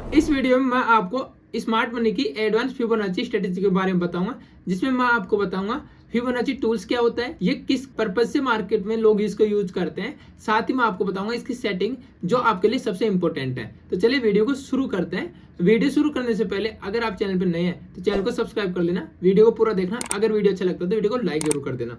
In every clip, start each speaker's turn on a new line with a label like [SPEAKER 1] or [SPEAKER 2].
[SPEAKER 1] इस वीडियो में मैं आपको स्मार्ट मनी की एडवांस फिबोनाची स्ट्रेटेजी के बारे में बताऊंगा, जिसमें मैं आपको बताऊंगा फिबोनाची टूल्स क्या होता है, ये किस पर्पज से मार्केट में लोग इसको यूज करते हैं। साथ ही मैं आपको बताऊंगा इसकी सेटिंग जो आपके लिए सबसे इंपॉर्टेंट है। तो चलिए वीडियो को शुरू करते हैं। वीडियो शुरू करने से पहले अगर आप चैनल पर नए हैं तो चैनल को सब्सक्राइब कर लेना, वीडियो को पूरा देखना। अगर वीडियो अच्छा लगता है तो वीडियो को लाइक जरूर कर देना।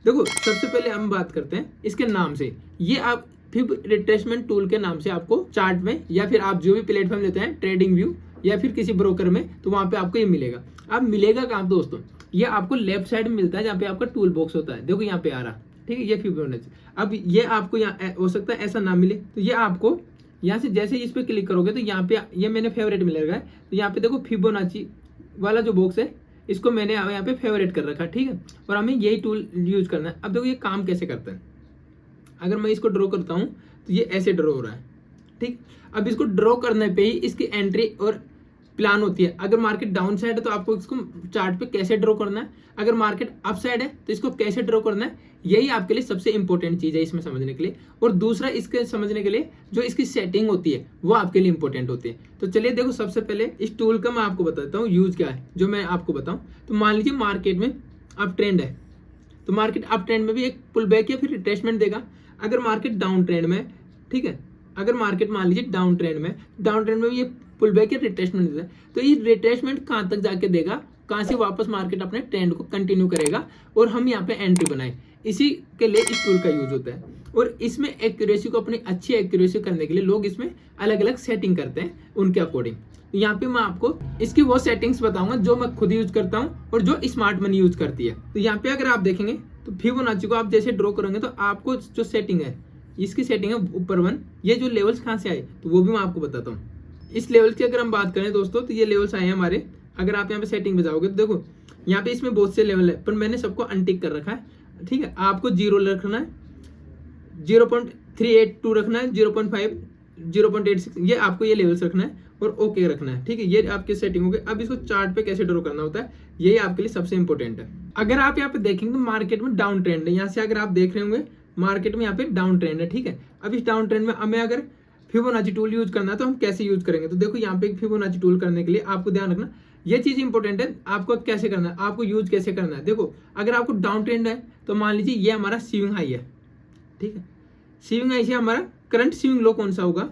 [SPEAKER 1] देखो, सबसे पहले हम बात करते हैं इसके नाम से। ये आप फिब रिट्रेसमेंट टूल के नाम से आपको चार्ट में या फिर आप जो भी प्लेटफॉर्म लेते हैं, ट्रेडिंग व्यू या फिर किसी ब्रोकर में, तो वहां पे आपको ये मिलेगा। अब मिलेगा कहाँ दोस्तों, ये आपको लेफ्ट साइड में मिलता है जहाँ पे आपका टूल बॉक्स होता है। देखो यहाँ पे आ रहा, ठीक है, ये फिबोनाची। अब ये आपको यहाँ हो सकता है ऐसा ना मिले, तो ये आपको यहाँ से जैसे इस पे क्लिक करोगे तो यहाँ पे ये मैंने फेवरेट मिलेगा। तो यहाँ पे देखो फिबोनाची वाला जो बॉक्स है इसको मैंने यहाँ पे फेवरेट कर रखा, ठीक है। और हमें यही टूल यूज करना है। अब देखो ये काम कैसे करता है। अगर मैं इसको ड्रॉ करता हूं तो ये ऐसे ड्रॉ हो रहा है, ठीक। अब इसको ड्रॉ करने पे ही इसकी एंट्री और प्लान होती है। अगर मार्केट डाउन साइड है तो आपको इसको चार्ट पे कैसे ड्रॉ करना है, अगर मार्केट अप साइड है तो इसको कैसे ड्रॉ करना है, यही आपके लिए सबसे इंपॉर्टेंट चीज है इसमें समझने के लिए। और दूसरा इसके समझने के लिए जो इसकी सेटिंग होती है वो आपके लिए इंपॉर्टेंट होती है। तो चलिए देखो, सबसे पहले इस टूल का मैं आपको बताता हूँ यूज क्या है, जो मैं आपको बताऊँ। तो मान लीजिए मार्केट में अप ट्रेंड है, तो मार्केट अप ट्रेंड में भी एक पुल बैक या फिर रिट्रेसमेंट देगा। अगर मार्केट डाउन ट्रेंड में, ठीक है, अगर मार्केट मान लीजिए डाउन ट्रेंड में भी ये पुल बैक या रिट्रेसमेंट देता है, तो ये रिट्रेसमेंट कहाँ तक जाके देगा, कहाँ से वापस मार्केट अपने ट्रेंड को कंटिन्यू करेगा और हम यहाँ पे एंट्री बनाए, इसी के लिए इस टूल का यूज होता है। और इसमें एक्यूरेसी को, अपनी अच्छी एक्यूरेसी करने के लिए लोग इसमें अलग अलग सेटिंग करते हैं उनके अकॉर्डिंग। यहाँ पे मैं आपको इसकी वो सेटिंग्स बताऊंगा जो मैं खुद यूज करता हूँ और जो स्मार्ट मनी यूज करती है। तो यहाँ पे अगर आप देखेंगे तो फिबोनाची को आप जैसे ड्रॉ करेंगे तो आपको जो सेटिंग है, इसकी सेटिंग है ऊपर 1। ये जो लेवल्स कहाँ से आए तो वो भी मैं आपको बताता हूँ। इस लेवल की अगर हम बात करें दोस्तों तो ये लेवल्स आए हैं हमारे। अगर आप यहाँ पे सेटिंग में जाओगे तो देखो यहाँ पे इसमें बहुत से लेवल है, पर मैंने सबको अनटिक कर रखा है, ठीक है। आपको 0 रखना है, 0.382 रखना है, 0.5, 0.86, ये आपको ये लेवल्स रखना है और ओके रखना है, ठीक है। ये आपकी सेटिंग हो गई। अब इसको चार्ट पे कैसे ड्रॉ करना होता है, यही आपके लिए सबसे इंपॉर्टेंट है। अगर आप यहाँ पे देखेंगे तो मार्केट में डाउन ट्रेंड है, यहाँ से अगर आप देख रहे होंगे मार्केट में यहाँ पे डाउन ट्रेंड है, ठीक है। अब इस डाउन ट्रेंड में हमें अगर फिबोनाची टूल यूज करना है तो हम कैसे यूज करेंगे। तो देखो यहाँ पे फिबोनाची टूल करने के लिए आपको ध्यान रखना, ये चीज इंपॉर्टेंट है, आपको कैसे करना है, आपको यूज कैसे करना है। देखो अगर आपको डाउन ट्रेंड है तो मान लीजिए ये हमारा सीविंग हाई है, ठीक है। सीविंग हाई से हमारा करंट सीविंग लो कौन सा होगा,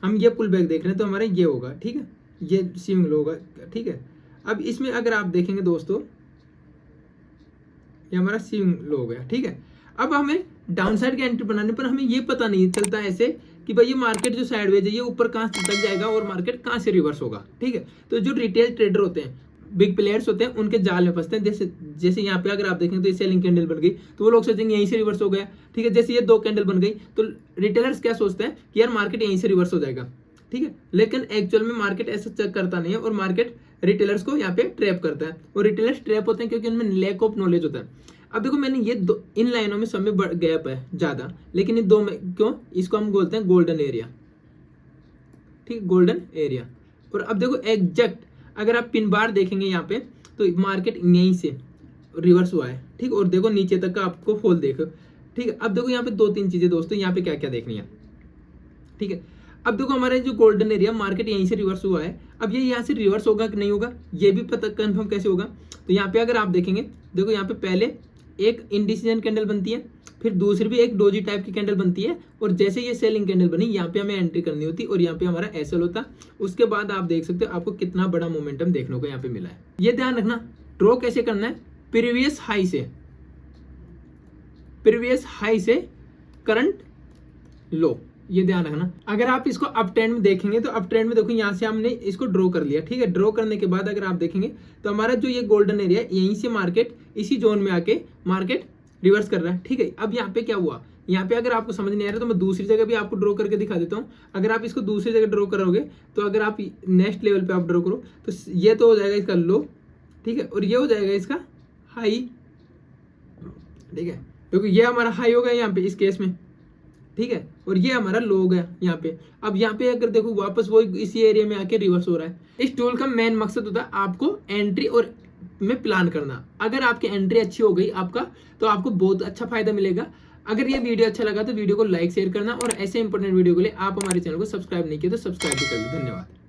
[SPEAKER 1] हम ये पुल बैक देख रहे हैं तो हमारा ये होगा, ठीक है, ये सीविंग लो होगा, ठीक है। अब इसमें अगर आप देखेंगे दोस्तों ये हमारा सीविंग लो हो गया, ठीक है। अब हमें डाउन साइड की एंट्री बनाने पर हमें ये पता नहीं चलता ऐसे कि भाई ये मार्केट जो साइडवेज है ये ऊपर कहाँ से तक जाएगा और मार्केट कहाँ से रिवर्स होगा, ठीक है। तो जो रिटेल ट्रेडर होते हैं, बिग प्लेयर्स होते हैं, उनके जाल में फंसते हैं। जैसे यहाँ पे अगर आप देखेंगे तो ये सेलिंग कैंडल बन गई तो वो लोग सोचेंगे यहीं से रिवर्स हो गया, ठीक है। जैसे ये 2 कैंडल बन गई तो रिटेलर्स क्या सोचते हैं कि यार मार्केट यहीं से रिवर्स हो जाएगा, ठीक है। लेकिन एक्चुअल में मार्केट ऐसा चेक करता नहीं है और मार्केट रिटेलर्स को यहाँ पे ट्रैप करता है। और रिटेलर्स ट्रैप होते हैं क्योंकि उनमें लैक ऑफ नॉलेज होता है। अब देखो मैंने ये इन लाइनों में सब में गैप है ज्यादा, लेकिन इन 2 में क्यों, इसको हम बोलते हैं गोल्डन एरिया, ठीक, गोल्डन एरिया। और अब देखो एग्जैक्ट अगर आप पिन बार देखेंगे यहाँ पे तो मार्केट यहीं से रिवर्स हुआ है, ठीक। और देखो नीचे तक का आपको फॉल देखो, ठीक है। अब देखो यहाँ पे 2-3 चीजें दोस्तों यहाँ पे क्या क्या देखनी है, ठीक है। अब देखो हमारे जो गोल्डन एरिया मार्केट यहीं से रिवर्स हुआ है, अब ये यहाँ से रिवर्स होगा कि नहीं होगा ये भी पता कंफर्म कैसे होगा। तो यहाँ पे अगर आप देखेंगे देखो यहाँ पे पहले एक इंडिसीजन कैंडल बनती है, फिर दूसरी भी एक डोजी टाइप की कैंडल बनती है, और जैसे ये सेलिंग कैंडल बनी यहाँ पे हमें एंट्री करनी होती और यहाँ पे हमारा एसएल होता। उसके बाद आप देख सकते हो आपको कितना बड़ा मोमेंटम देखने को यहाँ पे मिला है। ये ध्यान रखना, ड्रॉ कैसे करना है, प्रीवियस हाई से करंट लो, ये ध्यान रखना। अगर आप इसको अप ट्रेंड में देखेंगे तो अप ट्रेंड में देखो यहाँ से हमने इसको ड्रॉ कर लिया, ठीक है। ड्रॉ करने के बाद अगर आप देखेंगे तो हमारा जो ये गोल्डन एरिया यहीं से मार्केट इसी जोन में आके मार्केट रिवर्स कर रहा है, ठीक है। अब यहाँ पे क्या हुआ, यहाँ पे अगर आपको समझ नहीं आ रहा तो मैं दूसरी जगह भी आपको ड्रॉ करके दिखा देता हूँ। अगर आप इसको दूसरी जगह ड्रॉ करोगे तो अगर आप नेक्स्ट लेवल पे आप ड्रॉ करो तो ये तो हो जाएगा इसका लो, ठीक है, और ये हो जाएगा इसका हाई, ठीक है, क्योंकि ये हमारा हाई हो गया यहाँ पे इस केस में, ठीक है, और ये हमारा लो हो गया यहाँ पे। अब यहाँ पे अगर देखो वापस वो इसी एरिया में आके रिवर्स हो रहा है। इस टूल का मेन मकसद होता है आपको एंट्री और में प्लान करना। अगर आपकी एंट्री अच्छी हो गई आपका तो आपको बहुत अच्छा फायदा मिलेगा। अगर ये वीडियो अच्छा लगा तो वीडियो को लाइक शेयर करना, और ऐसे इंपॉर्टेंट वीडियो के लिए आप हमारे चैनल को सब्सक्राइब नहीं किया तो सब्सक्राइब भी कर लो। धन्यवाद।